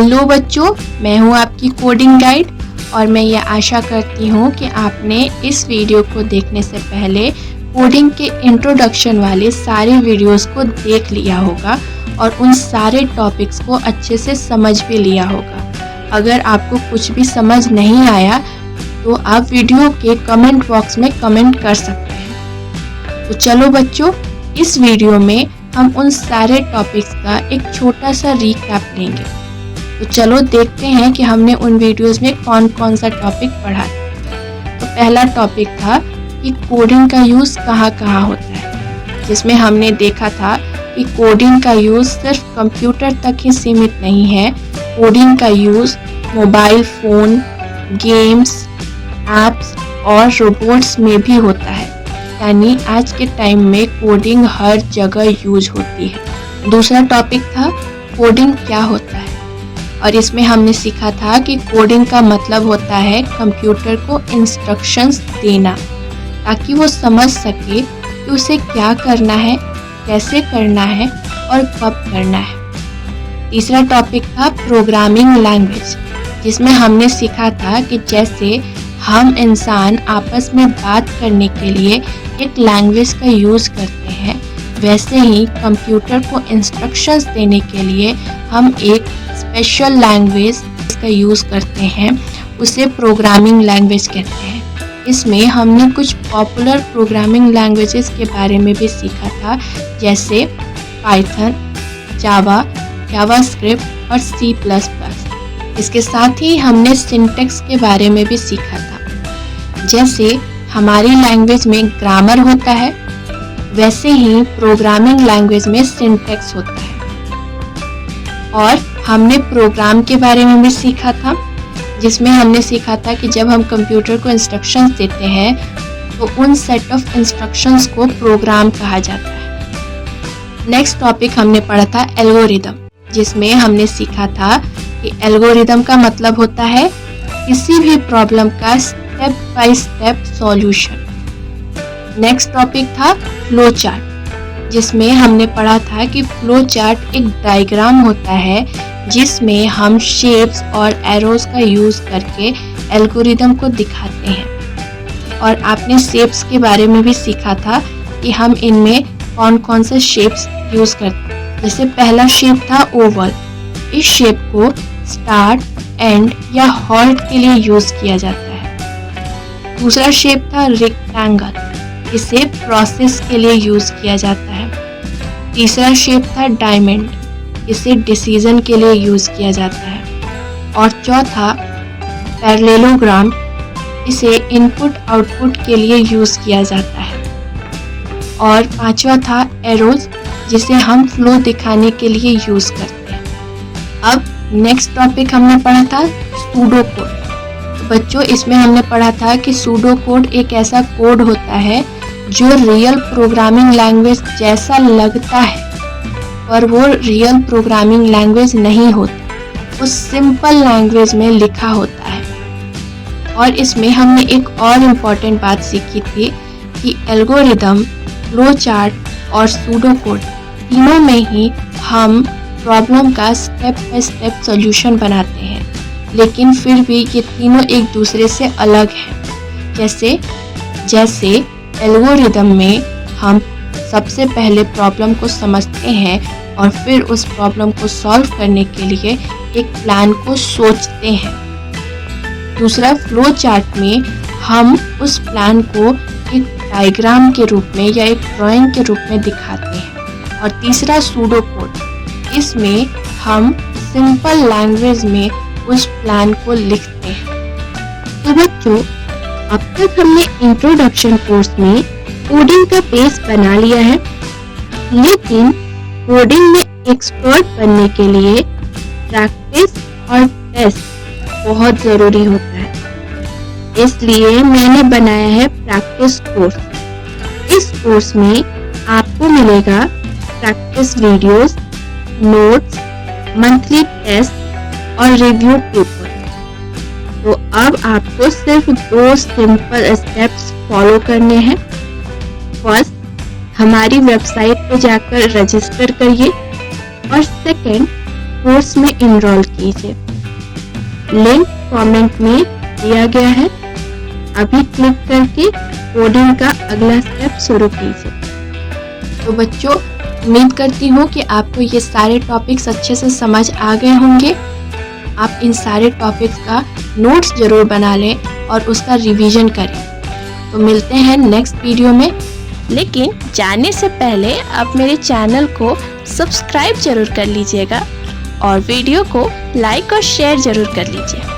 Hello बच्चों, मैं हूं आपकी कोडिंग गाइड और मैं ये आशा करती हूं कि आपने इस वीडियो को देखने से पहले कोडिंग के इंट्रोडक्शन वाले सारे वीडियोस को देख लिया होगा और उन सारे टॉपिक्स को अच्छे से समझ भी लिया होगा। अगर आपको कुछ भी समझ नहीं आया तो आप वीडियो के कमेंट बॉक्स में कमेंट कर सकते हैं। तो चलो बच्चों, इस वीडियो में हम उन सारे टॉपिक्स का एक छोटा सा रिकैप लेंगे। तो चलो देखते हैं कि हमने उन वीडियोस में कौन कौन सा टॉपिक पढ़ा था। तो पहला टॉपिक था कि कोडिंग का यूज़ कहाँ कहाँ होता है, जिसमें हमने देखा था कि कोडिंग का यूज़ सिर्फ कंप्यूटर तक ही सीमित नहीं है। कोडिंग का use mobile phone, games, apps और रोबोट्स में भी होता है। यानी आज के टाइम में कोडिंग हर जगह यूज होती है। दूसरा टॉपिक था कोडिंग क्या होता है, और इसमें हमने सीखा था कि कोडिंग का मतलब होता है कंप्यूटर को इंस्ट्रक्शंस देना ताकि वो समझ सके कि उसे क्या करना है, कैसे करना है और कब करना है। तीसरा टॉपिक था प्रोग्रामिंग लैंग्वेज, जिसमें हमने सीखा था कि जैसे हम इंसान आपस में बात करने के लिए एक लैंग्वेज का यूज़ करते हैं, वैसे ही कंप्यूटर को इंस्ट्रक्शंस देने के लिए हम एक स्पेशल लैंग्वेज का यूज़ करते हैं, उसे प्रोग्रामिंग लैंग्वेज कहते हैं। इसमें हमने कुछ पॉपुलर प्रोग्रामिंग लैंग्वेजेस के बारे में भी सीखा था, जैसे पाइथन, जावा, जावास्क्रिप्ट और सी प्लस प्लस। इसके साथ ही हमने सिंटैक्स के बारे में भी सीखा था। जैसे हमारी लैंग्वेज में ग्रामर होता है, वैसे ही प्रोग्रामिंग लैंग्वेज में सिंटैक्स होता है। और हमने प्रोग्राम के बारे में भी सीखा था, जिसमें हमने सीखा था कि जब हम कंप्यूटर को इंस्ट्रक्शंस देते हैं तो उन सेट ऑफ इंस्ट्रक्शंस को प्रोग्राम कहा जाता है। नेक्स्ट टॉपिक हमने पढ़ा था एल्गोरिदम, जिसमें हमने सीखा था कि एल्गोरिदम का मतलब होता है किसी भी प्रॉब्लम का step by step solution. Next topic था फ्लो चार्ट, जिसमें हमने पढ़ा था कि फ्लो चार्ट एक डायग्राम होता है जिसमें हम शेप्स और एरोज का यूज़ करके एल्गोरिदम को दिखाते हैं। और आपने शेप्स के बारे में भी सीखा था कि हम इनमें कौन कौन से शेप्स यूज़ करते हैं। जैसे पहला शेप था ओवल। इस शेप को स्टार्ट, एंड या हॉल्ट के लिए यूज़ किया जाता है। दूसरा शेप था रेक्टेंगल। इसे प्रोसेस के लिए यूज़ किया जाता है। तीसरा शेप था डायमंड। इसे डिसीजन के लिए यूज़ किया जाता है। और चौथा पैरेललोग्राम। इसे इनपुट आउटपुट के लिए यूज़ किया जाता है। और पांचवा था एरोज, जिसे हम फ्लो दिखाने के लिए यूज़ करते हैं। अब नेक्स्ट टॉपिक हमने पढ़ा था सूडो कोड। बच्चों, इसमें हमने पढ़ा था कि सूडो कोड एक ऐसा कोड होता है जो रियल प्रोग्रामिंग लैंग्वेज जैसा लगता है, पर वो रियल प्रोग्रामिंग लैंग्वेज नहीं होता, वो सिंपल लैंग्वेज में लिखा होता है। और इसमें हमने एक और इम्पॉर्टेंट बात सीखी थी कि एल्गोरिदम, फ्लो चार्ट और सूडो कोड तीनों में ही हम प्रॉब्लम का स्टेप बाय स्टेप सॉल्यूशन बनाते हैं, लेकिन फिर भी ये तीनों एक दूसरे से अलग हैं। जैसे एल्गोरिदम में हम सबसे पहले प्रॉब्लम को समझते हैं और फिर उस प्रॉब्लम को सॉल्व करने के लिए एक प्लान को सोचते हैं। दूसरा फ्लो चार्ट में हम उस प्लान को एक डायग्राम के रूप में या एक ड्राइंग के रूप में दिखाते हैं। और तीसरा सूडो कोड, इसमें हम सिंपल लैंग्वेज में उस प्लान को लिखते हैं। तो बच्चों, अब तक हमने इंट्रोडक्शन कोर्स में कोडिंग का बेस बना लिया है, लेकिन कोडिंग में एक्सपर्ट बनने के लिए प्रैक्टिस और टेस्ट बहुत ज़रूरी होता है। इसलिए मैंने बनाया है प्रैक्टिस कोर्स। इस कोर्स में आपको मिलेगा practice videos, notes, monthly test और रिव्यू पेपर। तो अब आपको सिर्फ 2 सिंपल स्टेप्स फॉलो करने हैं। फर्स्ट, हमारी वेबसाइट पे जाकर रजिस्टर करिए, और सेकंड, कोर्स में इनरोल कीजिए। लिंक कमेंट में दिया गया है। अभी क्लिक करके कोडिंग का अगला स्टेप शुरू कीजिए। तो बच्चों, उम्मीद करती हूँ कि आपको ये सारे टॉपिक्स अच्छे से समझ आ गए होंगे। आप इन सारे टॉपिक्स का नोट्स ज़रूर बना लें और उसका रिवीजन करें। तो मिलते हैं नेक्स्ट वीडियो में। लेकिन जाने से पहले आप मेरे चैनल को सब्सक्राइब ज़रूर कर लीजिएगा और वीडियो को लाइक और शेयर ज़रूर कर लीजिए।